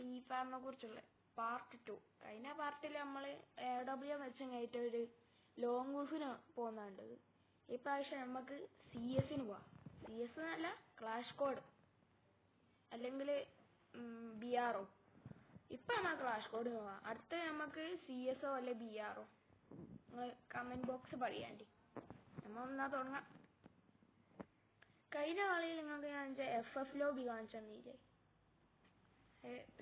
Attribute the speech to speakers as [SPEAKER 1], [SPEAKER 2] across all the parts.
[SPEAKER 1] Free ഫയറിനെ കുറിച്ചുള്ള part 2. കഴിഞ്ഞ പാർട്ടിൽ നമ്മൾ AWM വെച്ച് കഴിഞ്ഞിട്ട് ഒരു ലോങ് വൂഫിന് പോകുന്നുണ്ടത്. ഈ പ്രാവശ്യം നമുക്ക് CS-ന് പോവാം. CS എന്നല്ല, ക്ലാഷ് കോഡ് അല്ലെങ്കിൽ BRO. ഇപ്പം നമ്മൾ ക്ലാഷ് കോഡ് പോവാം. അടുത്ത നമുക്ക് CS-ഓ അല്ലെ BRO. നിങ്ങൾ കമന്റ് ബോക്സ് പറയാണ്ടി. നമ്മൾ ഒന്നാ തുടങ്ങാം. കഴിഞ്ഞ കളിയിൽ നിങ്ങൾക്ക് ഞാൻ FF ലോബി കാണിച്ചു തന്നില്ലേ?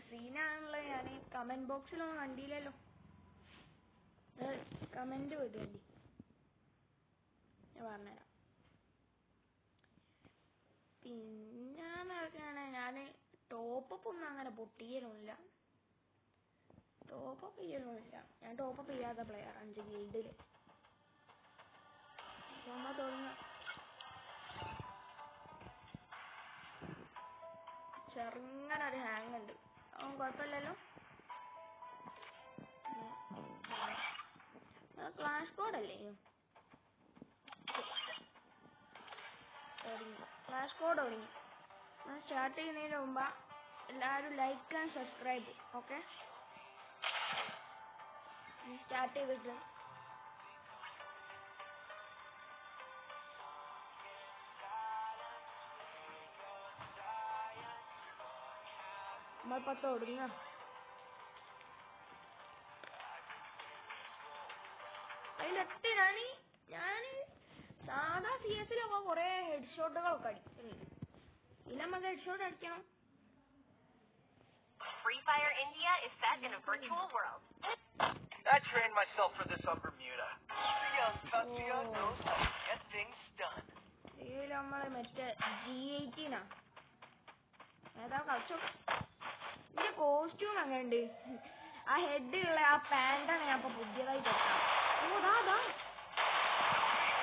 [SPEAKER 1] സീനാണുള്ളത്. ഞാൻ കമന്റ് ബോക്സിലൊന്നും കണ്ടില്ലല്ലോ. കമന്റ് വിടേണ്ടി, ഞാൻ പറഞ്ഞുതരാം. പിന്നെ ഞാൻ ടോപ്പപ്പ് ഒന്നും അങ്ങനെ പൊട്ടിയലുമില്ല. ഞാൻ ടോപ്പപ്പ് ചെയ്യാത്ത പ്ലെയർ 5 ഗിൽഡില്. തുടങ്ങാം. ചെറുങ്ങനെ ഒരു ഹാങ് ഉണ്ട്. കുഴപ്പമില്ലല്ലോ. ക്ലാഷ് കോഡല്ലേ? ക്ലാഷ് കോഡ് തുടങ്ങി. സ്റ്റാർട്ട് ചെയ്യുന്നതിന് മുമ്പ് എല്ലാവരും like and subscribe. Okay, start ചെയ്തിട്ട് നമ്മളിപ്പോ തുടങ്ങാം. അതിലെത്തി ഞാൻ സാധാ CS-ലൊക്കെ കുറെ ഹെഡ് ഷോട്ടുകളൊക്കെ അടിക്കുന്നുണ്ട്. ഇനി നമുക്ക് ഹെഡ് ഷോട്ട് അടിക്കണം.
[SPEAKER 2] Free Fire India is set in a virtual world. I trained myself for this on Bermuda. The young Tatsuya knows how to get things done.
[SPEAKER 1] ഇതിൽ നമ്മള് മറ്റേ G18 ഏതാ കളിച്ചോ. ഇതിന്റെ കോസ്റ്റ്യൂം അങ്ങനെയുണ്ട്. ആ ഹെഡുള്ള ആ പാന്റാണ് ഞാൻ ഇപ്പൊ പുതിയതായി കൊടുക്കാം.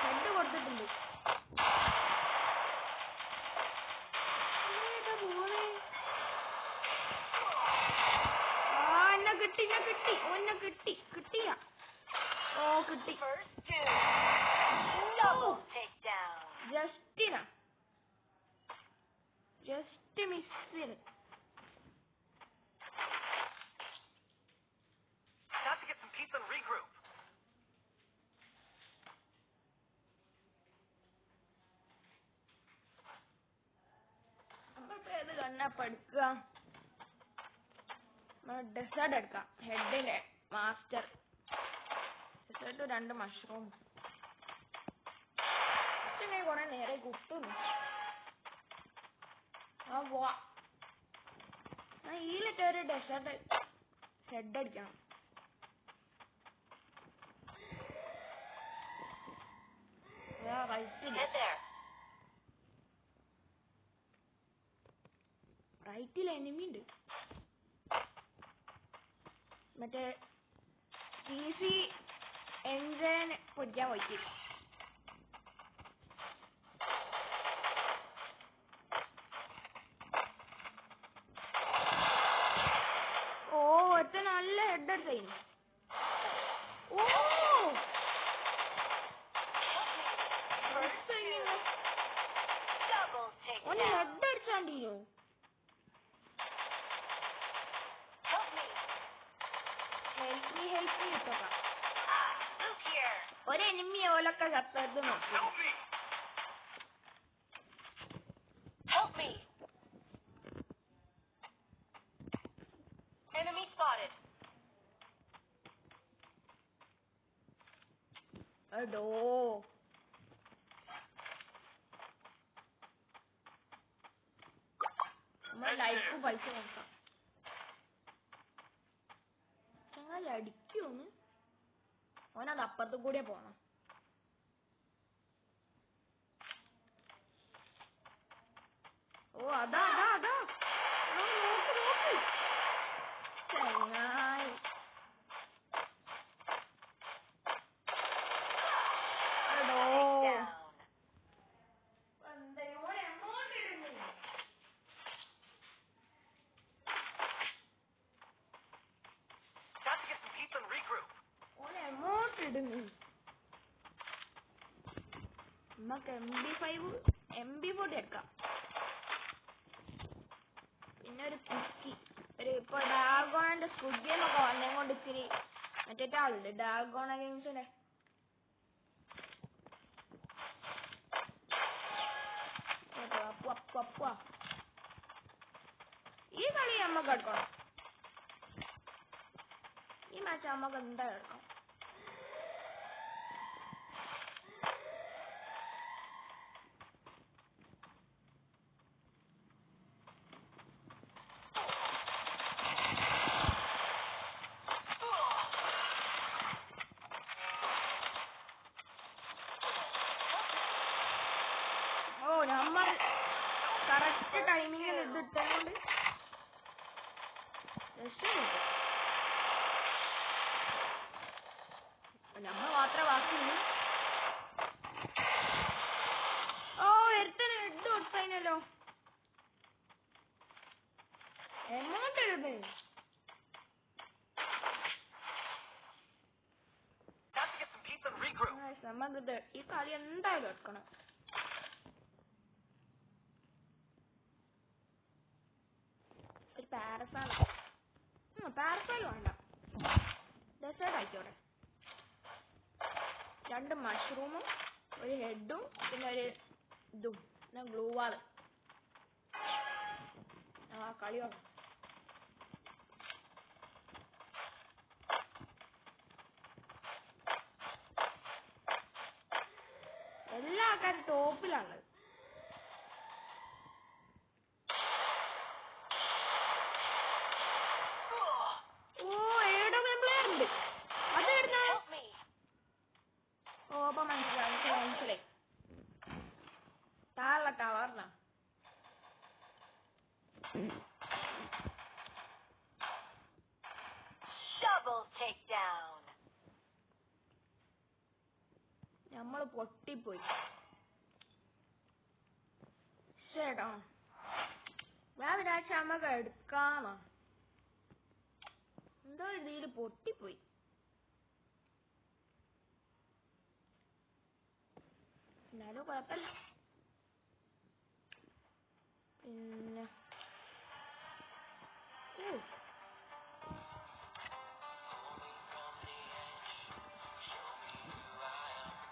[SPEAKER 1] ഹെഡ് കൊടുത്തിട്ടുണ്ട്. കിട്ടിയ കിട്ടി. ജസ്റ്റ് മിസ്സിന്.
[SPEAKER 2] Got to get some pizza and regroup.
[SPEAKER 1] നമ്മളിപ്പോ ഏത് കണ്ണപ്പ എടുക്കുക? ഡെസേർട്ട് എടുക്കാം. ഹെഡിലെ മാസ്റ്റർ ഡെസേർട്ട്, 2 മഷ്റൂം. കുറെ നേരെ കുത്തുന്നു. പോവാ. ഈലിട്ട് ഒരു ഡെസേർട്ട് ഹെഡ് അടിക്കണം. റൈറ്റിൽ എനിമി ഉണ്ട്. മറ്റേ PC എൻജൻ പൊടിക്കാൻ പോയിട്ട് ഒറ്റ നല്ല ഹെഡ് അടിച്ചു. ഹെഡ് അടിച്ചാണ്ടീനോ? ഹെൽപ്പ് കിട്ടോക്കാം. ഒരു എനിമി ഓലൊക്കെ ചത്തത് നോക്കി. എടോ, നമ്മൾ ലൈഫ് പൈസ നോക്കാം. ചങ്ങായി അടിക്കൂന്ന്. ഓനത് അപ്പുറത്ത് കൂടെ പോണം. അതാ നോക്ക് ചങ്ങായി. നമുക്ക് MP40 എടുക്കാം. പിന്നെ ഒരു കുക്കി, ഒരു ഇപ്പൊ സ്ക്വിഡ് ഗെയിം ഒക്കെ വന്നേ കൊണ്ട് ഇത്തിരി മറ്റേ ആളുണ്ട് ഡാഗോണ ഗെയിംസിന്റെ ഈ കളി നമ്മക്ക് എടുക്കണം. ഈ മാച്ച് നമ്മക്ക് എന്തായാലും എടുക്കണം. ഓ നമ്മൾ കറക്റ്റ് ടൈമിങ്ങിൽ ഇത് ഇട്ടതുകൊണ്ട് നമ്മൾ മാത്രമേ ബാക്കിയുള്ളൂ. ഓ എടുത്തന് ഹെഡ് കൊടുത്തതിനല്ലോ എമൗണ്ട് എഴുതുന്നത്. നമ്മക്കിത് ഈ കളി എന്തായാലും എടുക്കണം. ഒരു പാരസാലം വേണ്ട, ഡെസേർട്ട് ആയിക്കോട്ടെ. 2 മഷ്റൂമും ഒരു ഹെഡും പിന്നെ ഒരു ഇതും പിന്നെ ഗ്ലൂ വാള്. ആ കളി വേണം. എല്ലാ ആൾക്കാരും ടോപ്പിലാണ്. ഓ AW പ്ലെയർ ഉണ്ട്. അത് വരുന്ന ഓപ്പ മനസ്സിലായി താഴെ ടവറിന. നമ്മള് പൊട്ടിപ്പോയി ചേട്ടാ. ഞാൻ വിചാരിച്ച നമ്മക്ക് എടുക്കാമോ, എന്തോ രീതിയിൽ പൊട്ടിപ്പോയി. എന്നാലും കുഴപ്പമില്ല. പിന്നെ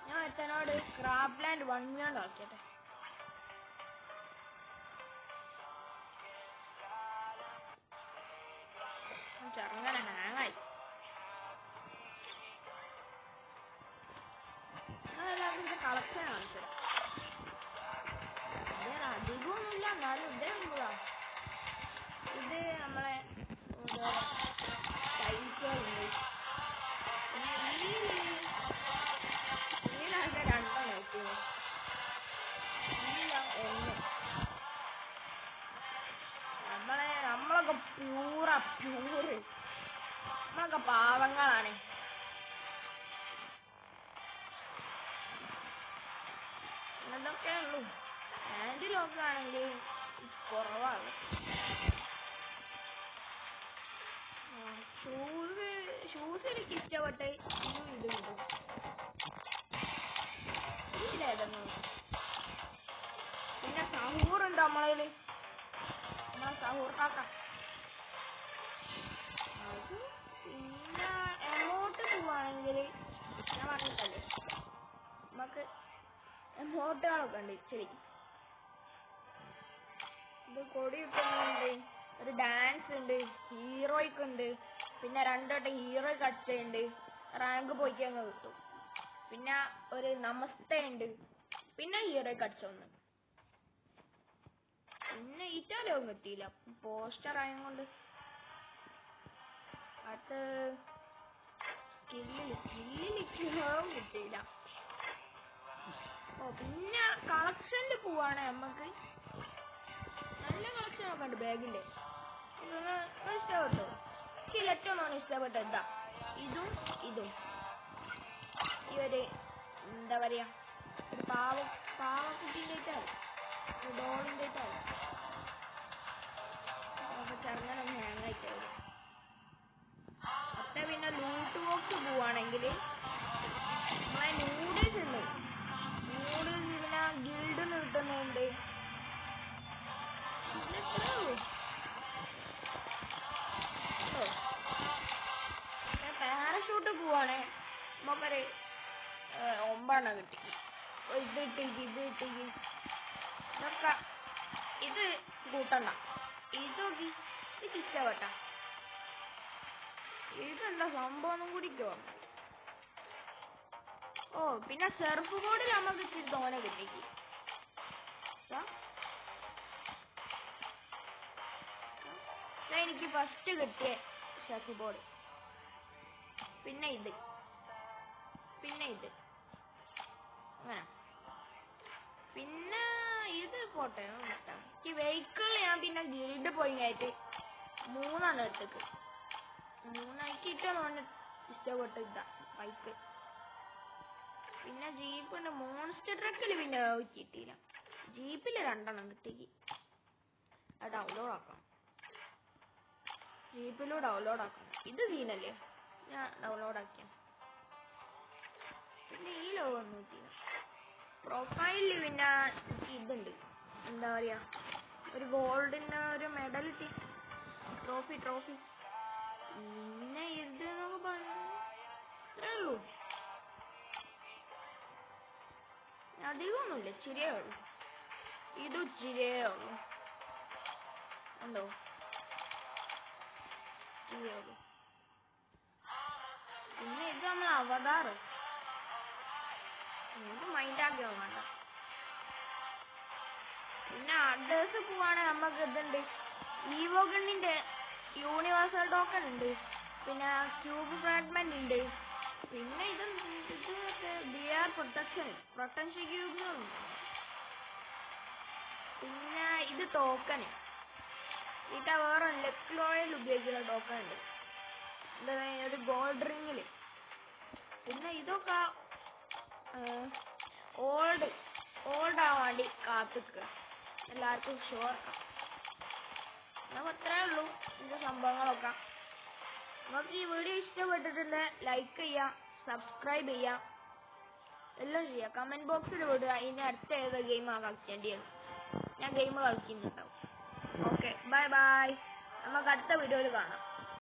[SPEAKER 1] ഞാൻ എത്തനോട് ക്രാബ് ലാൻഡ് 1v1 ആക്കിയട്ടെ. ചെറുങ്ങനെ ഹാങ്ങായി. എല്ലാവർക്കും കളക്ഷൻ കാണിച്ചത് വേറെ അധികമൊന്നുമില്ല, എന്നാലും ഇതേ ഉള്ളതാ. ഇത് നമ്മളെ ടൈൽസുകളുണ്ട്. പിന്നെ ഈയിലാകെ 2 നോക്കിയത് നമ്മളൊക്കെ പ്യൂറ് നമ്മളൊക്കെ പാവങ്ങളാണ്. ഇതൊക്കെ ഉള്ളൂ. ഹാൻഡിൽ നോക്കുകയാണെങ്കിൽ കുറവാണ്. ഷൂസ് എനിക്ക് ഇഷ്ടപ്പെട്ട ഇത് കിട്ടും. ഇതിലേതെന്നു പിന്നെ സഹൂറുണ്ട് നമ്മളതില്. സഹൂർ കാക്ക അത്. പിന്നെ എമൗണ്ട് പോവാണെങ്കിൽ ഞാൻ പറഞ്ഞിട്ടല്ലേ നമുക്ക് എമൗണ്ടുകളൊക്കെ ഉണ്ട്. ശരി, ഇത് കൊടി കിട്ടുന്നുണ്ട്, ഒരു ഡാൻസ് ഉണ്ട്, ഹീറോയ്ക്ക് ഉണ്ട്, പിന്നെ 2 വട്ടം ഹീറോയ്ക്ക് അടിച്ചുണ്ട്, റാങ്ക് പോയിക്കങ്ങ് കിട്ടും. പിന്നെ ഒരു നമസ്തേ ഉണ്ട്, പിന്നെ ഹീറോയ്ക്ക് അടിച്ചൊന്ന്. പിന്നെ ഇറ്റാലും കിട്ടിയില്ല, പോസ്റ്റർ ആയതുകൊണ്ട്. അത് സ്കില്ലിലും കിട്ടിയില്ല. ഓ പിന്നെ കളക്ഷനിൽ പോവാണ് നമ്മക്ക് നല്ല കളക്ഷൻ ഒക്കെ ഉണ്ട് ബാഗിന്റെ. ഇഷ്ടപ്പെട്ടോ? എനിക്ക് ഏറ്റവും ഇഷ്ടപ്പെട്ട എന്താ ഇതും ഈ ഒരു എന്താ പറയാ ഒരു പാവക്കുട്ടിന്റെ ഡോളിന്റെ ചെറുങ്ങനെ ഹാങ്ങായിട്ട് വരും. അപ്പൊ പിന്നെ ലൂട്ട് ബോക്സ് പോവാണെങ്കിൽ നമ്മളെ നൂഡിൽസ് ഉണ്ട്. നൂഡിൽസ് പിന്നെ ഗിൽഡ് കിട്ടുന്നുണ്ട്. രണ്ടെണ്ണം കിട്ടി. ഇത് ഇതൊക്കെ ഇത് കൂട്ടണ്ട. ഇത് ഇഷ്ടപ്പെട്ട ഇതെന്താ സംഭവം കൂടി തോന്നുന്നു. ഓ പിന്നെ സെർഫ് ബോർഡിൽ നമുക്ക് ഇച്ചിരി തോനെ കിട്ടിക്ക്. എനിക്ക് ഫസ്റ്റ് കിട്ടിയ സെർഫ് ബോർഡ്. പിന്നെ ഇത് അങ്ങനെ. പിന്നെ ഇത് പോട്ടെ. ഈ വെഹിക്കിൾ ഞാൻ പിന്നെ ഗിൽഡ് പോയി ആയിട്ട് 3 എടുത്തേക്ക്. 3 ഇഷ്ടപ്പെട്ട ഇതാ ബൈക്ക്. പിന്നെ ജീപ്പുണ്ട്. മോൺസ്റ്റർ ട്രക്കിൽ പിന്നെ കിട്ടിയില്ല. ജീപ്പില് 2 കിട്ടി. അത് ഡൗൺലോഡ് ആക്കാം. ജീപ്പിലും ഡൗൺലോഡ് ആക്കാം. ഇത് സീനല്ലേ, ഞാൻ ഡൗൺലോഡ് ആക്കിയ. പിന്നെ ഈ ലോഗൊന്നും കിട്ടിയില്ല. പ്രൊഫൈലിൽ പിന്നെ ഇതുണ്ട്, എന്താ പറയാ, ഒരു ഗോൾഡിന്റെ ഒരു മെഡൽ കിട്ടി. ട്രോഫി. പിന്നെ ഇത് ഇത്രേ ഉള്ളൂ. അധികമൊന്നുമില്ല, ഇച്ചിരിയേ ഉള്ളൂ. ഇത് ഇച്ചിരിയേ ഉള്ളൂ. ഉണ്ടോ? പിന്നെ ഇത് നമ്മൾ അവതാർ. ഇത് മൈൻഡാക്കിയോ വേണ്ട. പിന്നെ അഡ്രസ് പോവാണെങ്കിൽ നമുക്ക് ഇതുണ്ട്, ഈവോഗണിന്റെ യൂണിവേഴ്സൽ ടോക്കൺ ഉണ്ട്. പിന്നെ ക്യൂബ് ഫ്രാഗ്മെന്റ് ഉണ്ട്. പിന്നെ ഇത് ബിആർ പ്രൊട്ടക്ഷൻ ക്യൂബുകളുണ്ട്. പിന്നെ ഇത് ടോക്കൺ. ഇത് വേറെ ലെക്ക് ലോയിൽ ഉപയോഗിക്കുന്ന ടോക്കൺ ഉണ്ട്. എന്താ ഒരു ഗോൾഡ് റിങ്ങില്. പിന്നെ ഇതൊക്കെ ഓൾഡ് ആവാൻ വേണ്ടി കാത്തിക്കുക. എല്ലാവർക്കും ഷുവർ. നമുക്ക് അത്രേ ഉള്ളൂ ഇതിന്റെ സംഭവങ്ങളൊക്കെ. നമുക്ക് ഈ വീഡിയോ ഇഷ്ടപ്പെട്ടിട്ടുണ്ട് ലൈക്ക് ചെയ്യാം, സബ്സ്ക്രൈബ് ചെയ്യാം, എല്ലാം ചെയ്യാം. കമന്റ് ബോക്സിൽ വിടുക ഇനി അടുത്ത ഏത് ഗെയിമാണ് കളിക്കേണ്ടത്. ഞാൻ ഗെയിം കളിക്കുന്നുണ്ടാവും. Okay, by. നമുക്ക് അടുത്ത വീഡിയോയിൽ കാണാം.